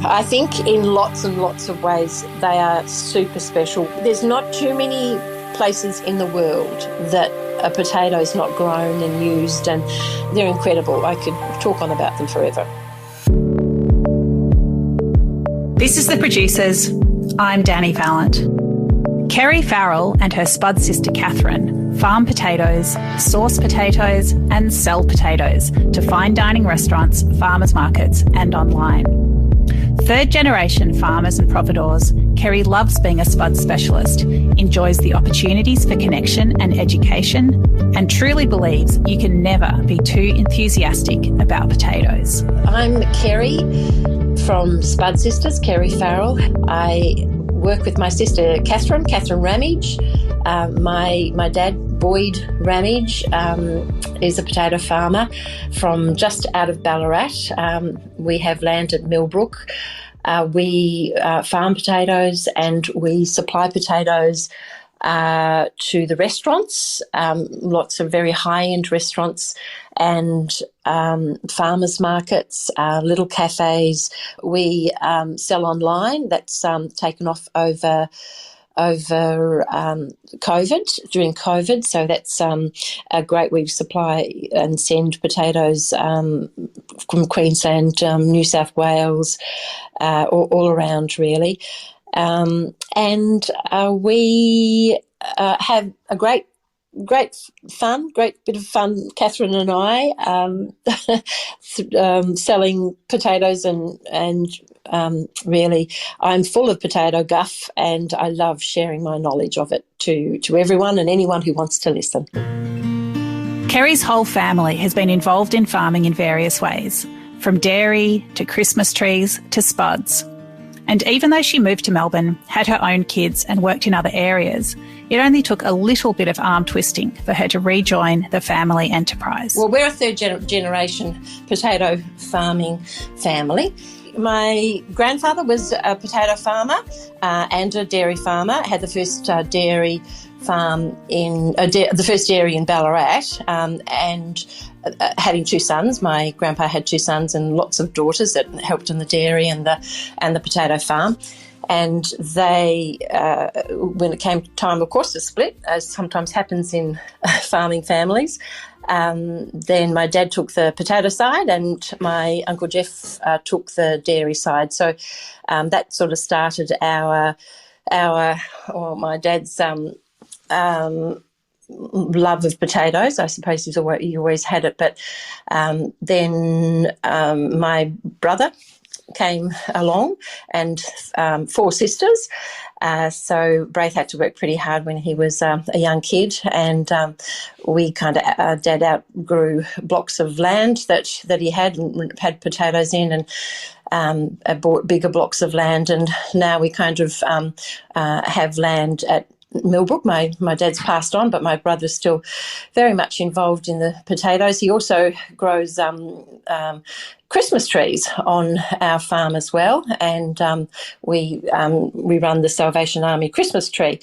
I think in lots and lots of ways they are super special. There's not too many places in the world that a potato is not grown and used, and they're incredible. I could talk on about them forever. This is The Producers. I'm Dani Valent. Kerri Farrell and her Spud sister Catherine farm potatoes, source potatoes and sell potatoes to fine dining restaurants, farmers markets and online. Third generation farmers and providores, Kerri loves being a Spud specialist, enjoys the opportunities for connection and education, and truly believes you can never be too enthusiastic about potatoes. I'm Kerri from Spud Sisters, Kerri Farrell. I work with my sister Catherine Ramage. My dad, Boyd Ramage, is a potato farmer from just out of Ballarat. We have land at Millbrook. We farm potatoes and we supply potatoes to the restaurants, lots of very high-end restaurants and farmers markets, little cafes. We sell online. That's taken off over COVID, during COVID. So that's a great way to supply and send potatoes from Queensland, New South Wales, all around really. And we have a great bit of fun, Catherine and I, selling potatoes and really I'm full of potato guff and I love sharing my knowledge of it to everyone and anyone who wants to listen. Kerri's whole family has been involved in farming in various ways, from dairy to Christmas trees to spuds. And even though she moved to Melbourne, had her own kids and worked in other areas, it only took a little bit of arm twisting for her to rejoin the family enterprise. Well, we're a third generation potato farming family. My grandfather was a potato farmer and a dairy farmer, had the first dairy farm the first dairy in Ballarat, and having two sons. My grandpa had two sons and lots of daughters that helped in the dairy and the potato farm. And they, when it came time, of course, to split, as sometimes happens in farming families, then my dad took the potato side and my Uncle Jeff took the dairy side. So that sort of started my dad's love of potatoes. I suppose he always had it. But then my brother came along and four sisters. So Braith had to work pretty hard when he was a young kid, and we kind of Dad outgrew blocks of land that he had potatoes in, and bought bigger blocks of land, and now we kind of have land at Millbrook. My dad's passed on, but my brother's still very much involved in the potatoes. He also grows Christmas trees on our farm as well, and we run the Salvation Army Christmas tree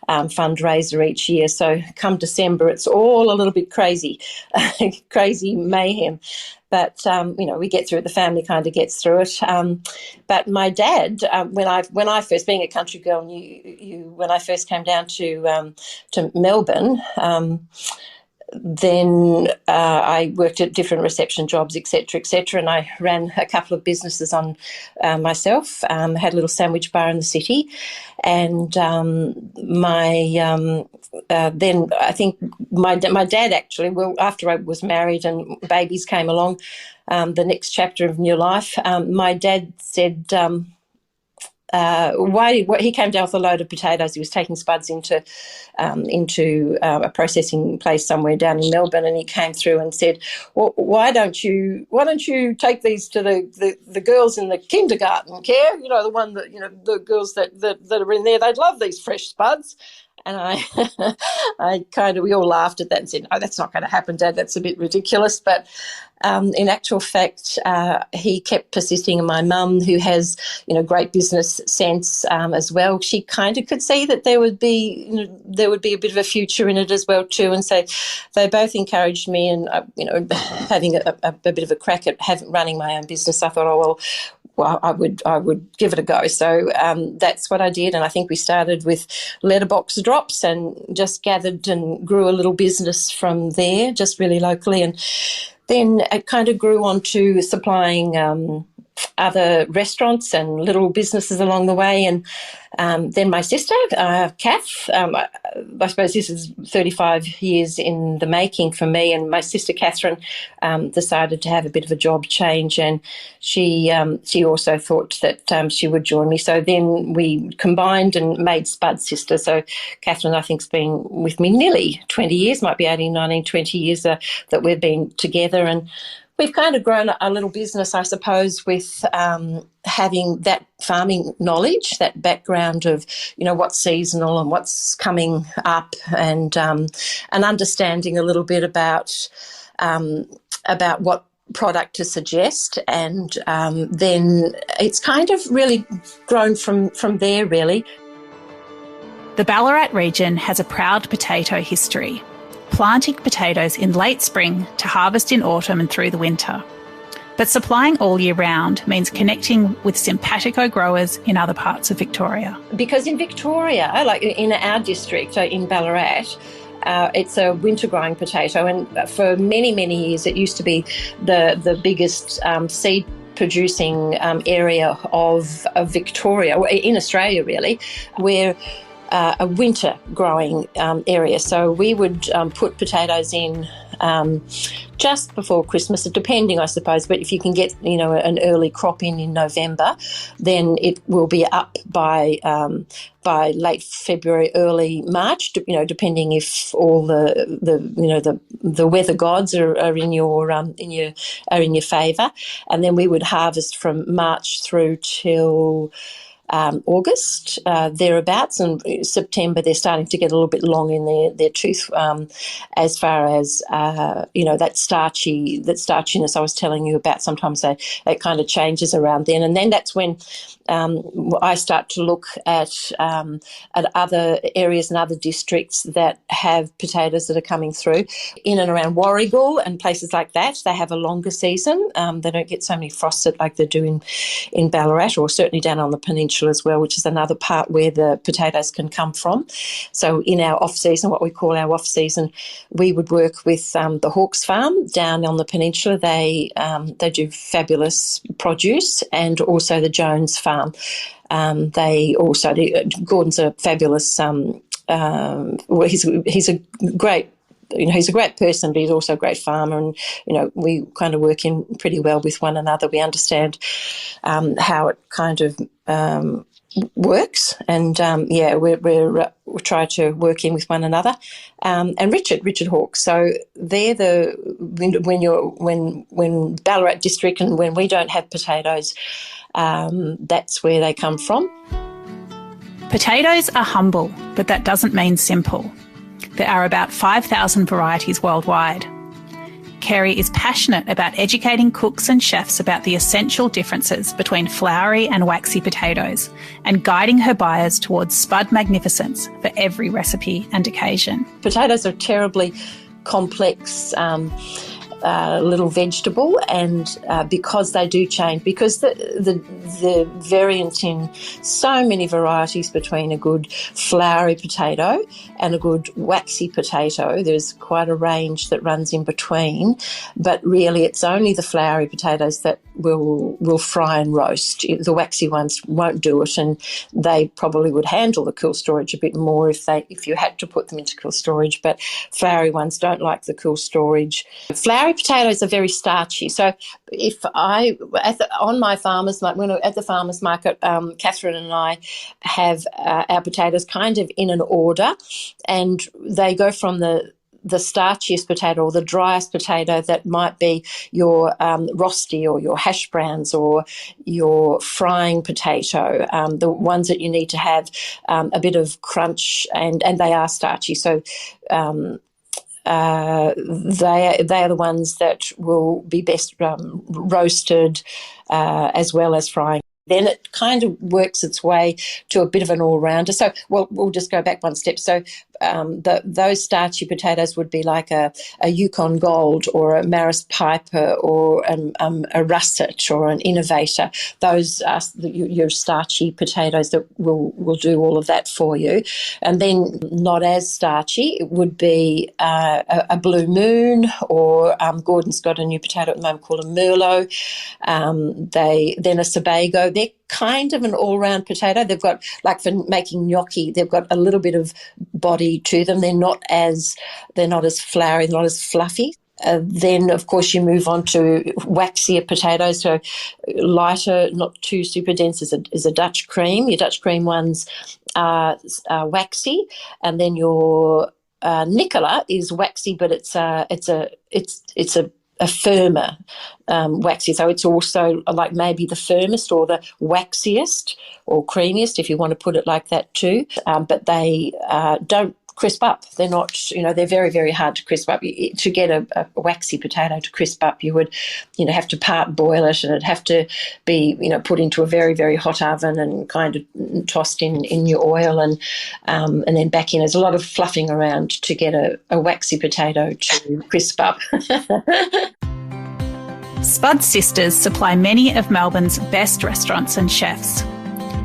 fundraiser each year. So come December, it's all a little bit crazy, crazy mayhem. But we get through it. The family kind of gets through it. But my dad, when I first, being a country girl, when I first came down to Melbourne, then I worked at different reception jobs, etc., and I ran a couple of businesses on myself. Had a little sandwich bar in the city, and then I think my dad actually, well, after I was married and babies came along, the next chapter of new life, my dad said, he came down with a load of potatoes. He was taking spuds into a processing place somewhere down in Melbourne, and he came through and said, "Well, why don't you take these to the girls in the kindergarten, Care? The one that the girls that are in there, they'd love these fresh spuds." And we all laughed at that and said, "No, that's not going to happen, Dad. That's a bit ridiculous." But in actual fact, he kept persisting. And my mum, who has, great business sense as well, she kind of could see that there would be a bit of a future in it as well too. And so they both encouraged me, and having a bit of a crack at running my own business. I thought, well, I would give it a go. So that's what I did, and I think we started with letterbox drops and just gathered and grew a little business from there, just really locally, and then it kind of grew on to supplying other restaurants and little businesses along the way. And then my sister, Kath, I suppose this is 35 years in the making for me, and my sister Catherine decided to have a bit of a job change, and she also thought that she would join me. So then we combined and made Spud Sisters. So Catherine, I think, has been with me nearly 20 years, might be 18, 19, 20 years that we've been together, and we've kind of grown a little business, I suppose, with having that farming knowledge, that background of, what's seasonal and what's coming up, and understanding a little bit about what product to suggest, and then it's kind of really grown from there, really. The Ballarat region has a proud potato history, planting potatoes in late spring to harvest in autumn and through the winter. But supplying all year round means connecting with simpatico growers in other parts of Victoria. Because in Victoria, like in our district, so in Ballarat, it's a winter growing potato, and for many, many years it used to be the biggest seed producing area of Victoria, in Australia really, where a winter growing area. So we would put potatoes in just before Christmas, depending, I suppose, but if you can get, an early crop in November, then it will be up by late February, early March, depending if all the weather gods are in your favour. And then we would harvest from March through till August, thereabouts, and September they're starting to get a little bit long in their tooth, as far as that starchiness I was telling you about. Sometimes it kind of changes around then, and then that's when I start to look at other areas and other districts that have potatoes that are coming through in and around Warragul and places like that. They have a longer season. They don't get so many frosts like they do in Ballarat, or certainly down on the peninsula as well, which is another part where the potatoes can come from. So in our off-season, what we call our off-season, we would work with the Hawkes farm down on the peninsula. They do fabulous produce, and also the Jones farm. Gordon's a fabulous, he's a great, he's a great person, but he's also a great farmer, and we kind of work in pretty well with one another. We understand how it kind of works, and we try to work in with one another. And Richard Hawkes. So they're when Ballarat district, and when we don't have potatoes, that's where they come from. Potatoes are humble, but that doesn't mean simple. There are about 5,000 varieties worldwide. Kerri is passionate about educating cooks and chefs about the essential differences between floury and waxy potatoes, and guiding her buyers towards Spud magnificence for every recipe and occasion. Potatoes are terribly complex little vegetable, and because they do change, because the variance in so many varieties between a good floury potato and a good waxy potato, there's quite a range that runs in between, but really it's only the floury potatoes that will fry and roast. The waxy ones won't do it, and they probably would handle the cool storage a bit more if you had to put them into cool storage, but floury ones don't like the cool storage. Floury potatoes are very starchy, so if on my farmers market, when at the farmers market, Catherine and I have our potatoes kind of in an order, and they go from the starchiest potato, or the driest potato that might be your rosti or your hash browns or your frying potato, the ones that you need to have a bit of crunch, and they are starchy. So they are the ones that will be best roasted as well as frying. Then it kind of works its way to a bit of an all-rounder. So we'll just go back one step. So those starchy potatoes would be like a Yukon Gold or a Maris Piper or a Russet or an Innovator. Those are your starchy potatoes that will do all of that for you. And then not as starchy, it would be a Blue Moon, or Gordon's got a new potato at the moment called a Merlot. Then a Sebago. They're kind of an all-round potato. They've got, like for making gnocchi, they've got a little bit of body to them. They're not as floury, not as fluffy. Then, of course, you move on to waxier potatoes, so lighter, not too super dense, is a Dutch cream. Your Dutch cream ones are waxy, and then your Nicola is waxy, but it's a firmer waxy. So it's also like maybe the firmest or the waxiest or creamiest, if you want to put it like that too. But they don't crisp up. They're not, they're very, very hard to crisp up. To get a waxy potato to crisp up, you would, have to part boil it, and it'd have to be, put into a very, very hot oven and kind of tossed in your oil and then back in. There's a lot of fluffing around to get a waxy potato to crisp up. Spud Sisters supply many of Melbourne's best restaurants and chefs.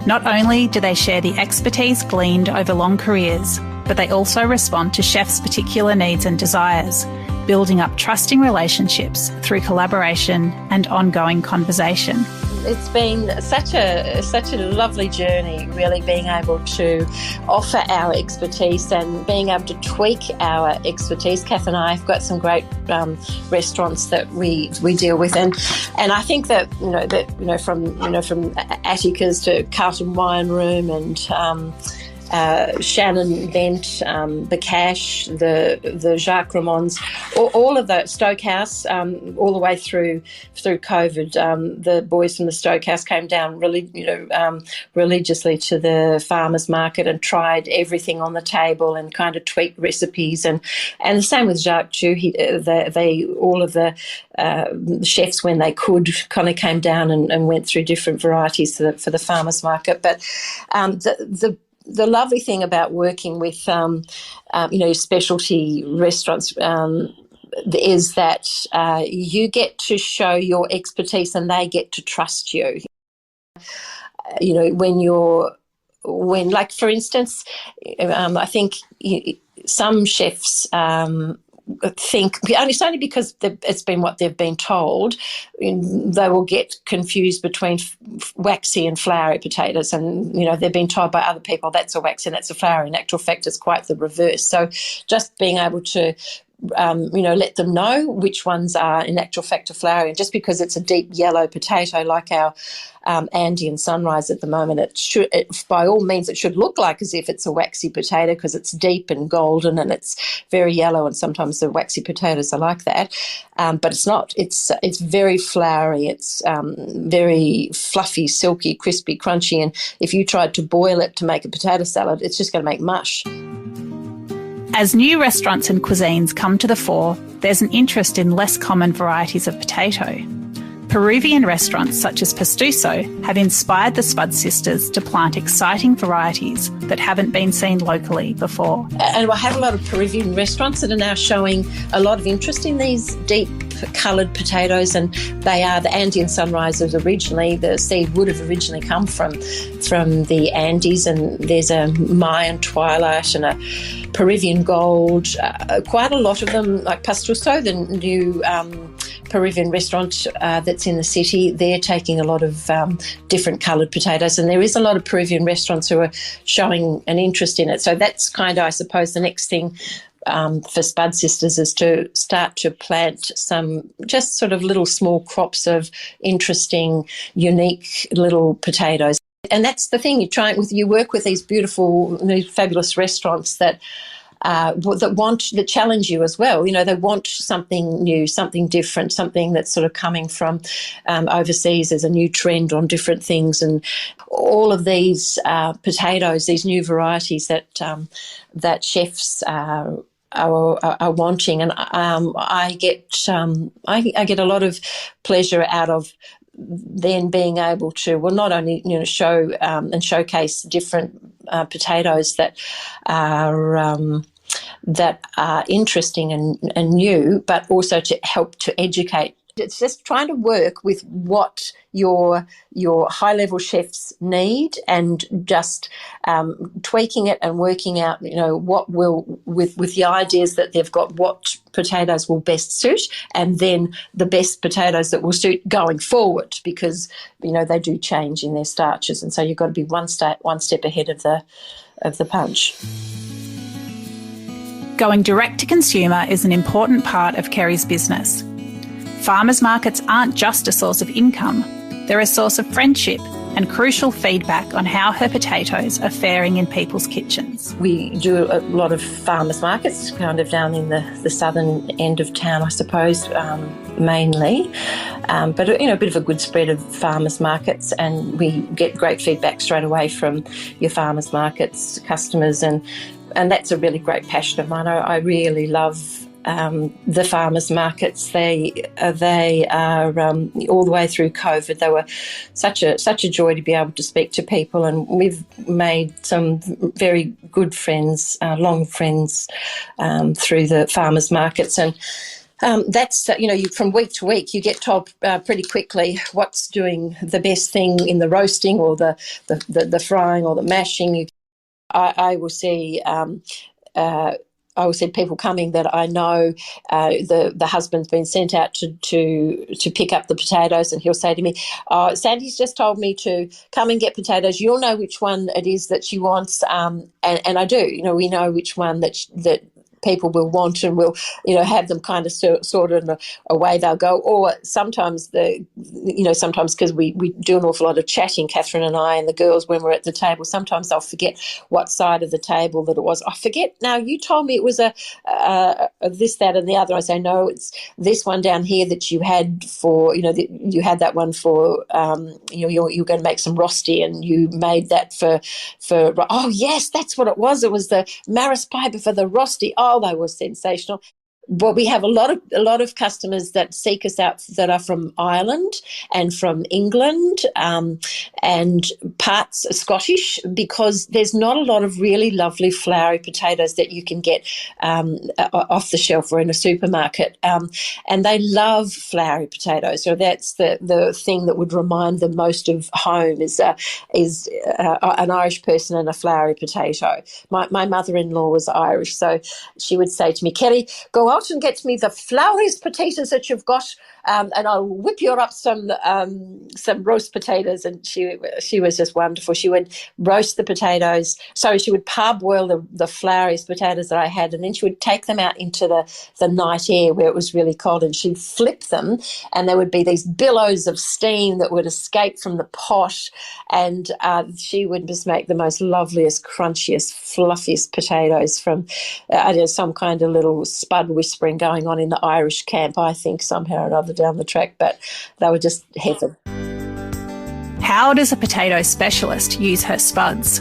Not only do they share the expertise gleaned over long careers, but they also respond to chefs' particular needs and desires, building up trusting relationships through collaboration and ongoing conversation. It's been such a lovely journey, really, being able to offer our expertise and being able to tweak our expertise. Kath and I have got some great restaurants that we deal with, and I think that from Attica's to Carlton Wine Room and Shannon Bent, the Cash, the Jacques Ramon's, all of the Stokehouse, all the way through COVID. The boys from the Stokehouse came down really, religiously to the farmers market and tried everything on the table and kind of tweaked recipes, and the same with Jacques too. They all of the chefs, when they could, kind of came down and went through different varieties for the farmers market. But the lovely thing about working with, specialty restaurants is that you get to show your expertise and they get to trust you. Like, for instance, I think some chefs think, it's only because it's been what they've been told, they will get confused between waxy and floury potatoes, and they've been told by other people that's a waxy and that's a floury. In actual fact, it's quite the reverse. So just being able to let them know which ones are in actual fact a floury, and just because it's a deep yellow potato like our Andean Sunrise at the moment, by all means it should look like as if it's a waxy potato, because it's deep and golden and it's very yellow, and sometimes the waxy potatoes are like that, but it's not. It's very floury, it's very fluffy, silky, crispy, crunchy, and if you tried to boil it to make a potato salad, it's just going to make mush. As new restaurants and cuisines come to the fore, there's an interest in less common varieties of potato. Peruvian restaurants such as Pastuso have inspired the Spud Sisters to plant exciting varieties that haven't been seen locally before. And I have a lot of Peruvian restaurants that are now showing a lot of interest in these deep coloured potatoes, and they are the Andean Sunrises originally. The seed would have originally come from the Andes, and there's a Mayan Twilight and a Peruvian Gold, quite a lot of them, like Pastuso, the new Peruvian restaurant that's in the city. They're taking a lot of different coloured potatoes, and there is a lot of Peruvian restaurants who are showing an interest in it. So that's kind of, I suppose, the next thing for Spud Sisters is to start to plant some just sort of little small crops of interesting, unique little potatoes. And that's the thing, you work with these beautiful, fabulous restaurants that challenge you as well. They want something new, something different, something that's sort of coming from overseas as a new trend on different things. And all of these potatoes, these new varieties that chefs are wanting, and I get a lot of pleasure out of then being able to, not only show and showcase different potatoes that are interesting and new, but also to help to educate. It's just trying to work with what your high-level chefs need and just tweaking it and working out, what will, with the ideas that they've got, what potatoes will best suit, and then the best potatoes that will suit going forward, because, they do change in their starches, and so you've got to be one step ahead of the punch. Going direct to consumer is an important part of Kerri's business. Farmers markets aren't just a source of income, they're a source of friendship and crucial feedback on how her potatoes are faring in people's kitchens. We do a lot of farmers markets, kind of down in the southern end of town, I suppose, mainly. But, a bit of a good spread of farmers markets, and we get great feedback straight away from your farmers markets customers, and that's a really great passion of mine. I really love the farmers markets. They are all the way through COVID. They were such a joy to be able to speak to people, and we've made some very good friends, long friends, through the farmers markets. And that's, you, from week to week, you get told pretty quickly what's doing the best thing in the roasting or the frying or the mashing. I will see. I will see people coming that I know. The husband's been sent out to pick up the potatoes, and he'll say to me, "Oh, Sandy's just told me to come and get potatoes. You'll know which one it is that she wants." And I do. We know which one that people will want, and we'll have them kind of sorted, and away they'll go. Or sometimes sometimes because we do an awful lot of chatting, Catherine and I and the girls, when we're at the table, sometimes I'll forget what side of the table that it was. I forget now. You told me it was a this, that, and the other. I say no, it's this one down here that you had for you had that one for you're going to make some rosti, and you made that for oh yes, that's what it was. It was the Maris piper for the rosti. Oh, they were sensational. Well, we have a lot of customers that seek us out that are from Ireland and from England, and parts Scottish, because there's not a lot of really lovely floury potatoes that you can get off the shelf or in a supermarket, and they love floury potatoes. So that's the thing that would remind them most of home is an Irish person and a floury potato. My mother-in-law was Irish, so she would say to me, "Kerri, go out and get me the flouriest potatoes that you've got, and I'll whip you up some roast potatoes." And she was just wonderful. She would roast the potatoes. So she would parboil the flouriest potatoes that I had, and then she would take them out into the night air where it was really cold, and she'd flip them, and there would be these billows of steam that would escape from the pot, and she would just make the most loveliest, crunchiest, fluffiest potatoes from some kind of little Spud whispering going on in the Irish camp, I think, somehow or another down the track, but they were just heaven. How does a potato specialist use her spuds?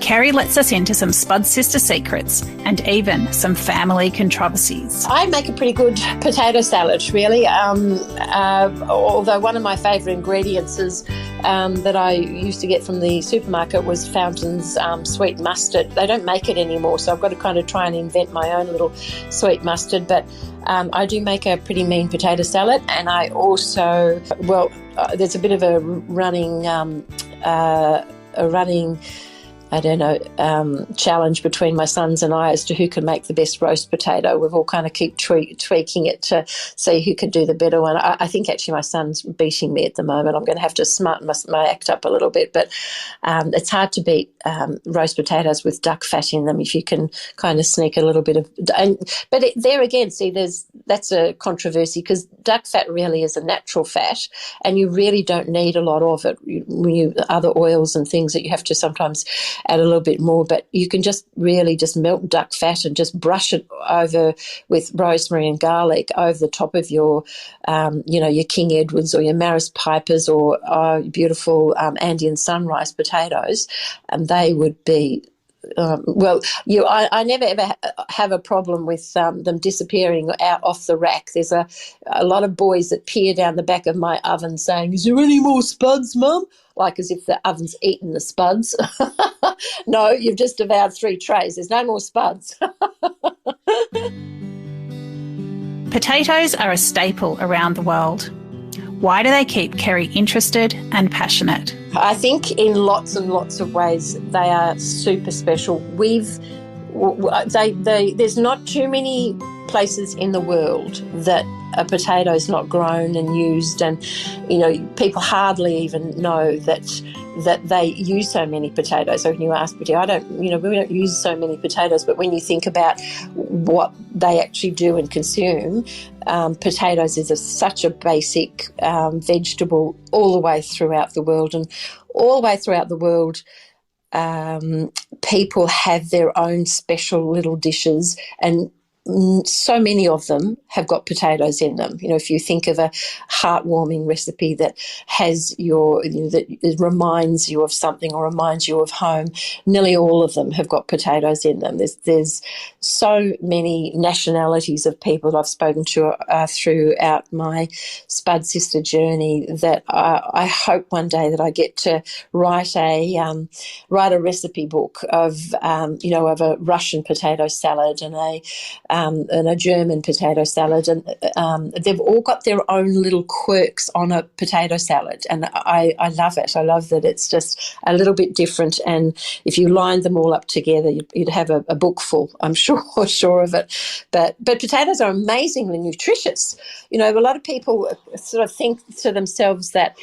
Kerri lets us into some Spud sister secrets and even some family controversies. I make a pretty good potato salad, really, although one of my favourite ingredients is that I used to get from the supermarket was Fountain's sweet mustard. They don't make it anymore, so I've got to kind of try and invent my own little sweet mustard, but I do make a pretty mean potato salad, and I also, there's a bit of a running challenge between my sons and I as to who can make the best roast potato. We've all kind of keep tweaking it to see who can do the better one. I think actually my son's beating me at the moment. I'm going to have to smarten my act up a little bit, but it's hard to beat roast potatoes with duck fat in them if you can kind of sneak a little bit of. But there again, see, that's a controversy, because duck fat really is a natural fat, and you really don't need a lot of it. Other oils and things that you have to sometimes add a little bit more, but you can just really just melt duck fat and just brush it over with rosemary and garlic over the top of your, your King Edwards or your Maris Pipers or beautiful Andean sunrise potatoes, and they would be I never ever have a problem with them disappearing out off the rack. There's a lot of boys that peer down the back of my oven saying, "Is there any more spuds, Mum?" Like as if the oven's eaten the spuds. No, you've just devoured 3 trays. There's no more spuds. Potatoes are a staple around the world. Why do they keep Kerri interested and passionate? I think in lots and lots of ways they are super special. There's not too many places in the world that a potato is not grown and used, and people hardly even know that they use so many potatoes. So when you ask, we don't use so many potatoes, but when you think about what they actually do and consume, potatoes is such a basic vegetable all the way throughout the world, and all the way throughout the world people have their own special little dishes, and so many of them have got potatoes in them. If you think of a heartwarming recipe that has that reminds you of something or reminds you of home, nearly all of them have got potatoes in them. There's so many nationalities of people that I've spoken to throughout my Spud sister journey that I hope one day that I get to write a recipe book of of a Russian potato salad and a German potato salad, and they've all got their own little quirks on a potato salad, and I love it. I love that it's just a little bit different, and if you lined them all up together, you'd have a book full, I'm sure of it. But potatoes are amazingly nutritious. A lot of people sort of think to themselves that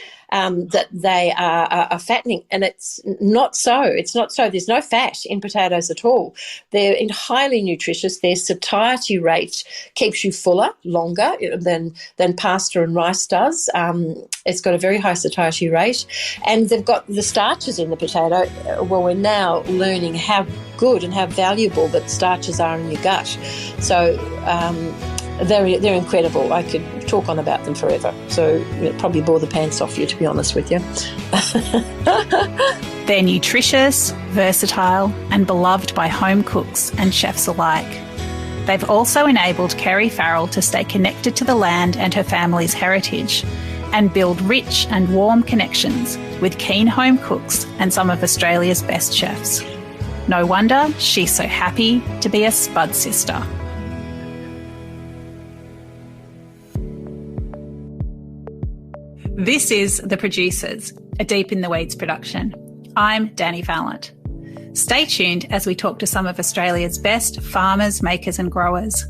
they are fattening, and it's not so. It's not so. There's no fat in potatoes at all. They're highly nutritious. Their satiety rate keeps you fuller longer than pasta and rice does. It's got a very high satiety rate, and they've got the starches in the potato. Well, we're now learning how good and how valuable that starches are in your gut. So they're incredible. I could talk on about them forever. So it'd probably bore the pants off you, to be honest with you. They're nutritious, versatile, and beloved by home cooks and chefs alike. They've also enabled Kerri Farrell to stay connected to the land and her family's heritage and build rich and warm connections with keen home cooks and some of Australia's best chefs. No wonder she's so happy to be a Spud sister. This is The Producers, a Deep in the Weeds production. I'm Dani Valent. Stay tuned as we talk to some of Australia's best farmers, makers and growers.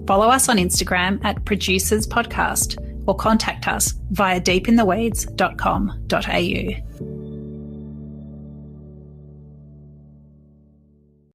Follow us on Instagram at Producers Podcast or contact us via deepintheweeds.com.au.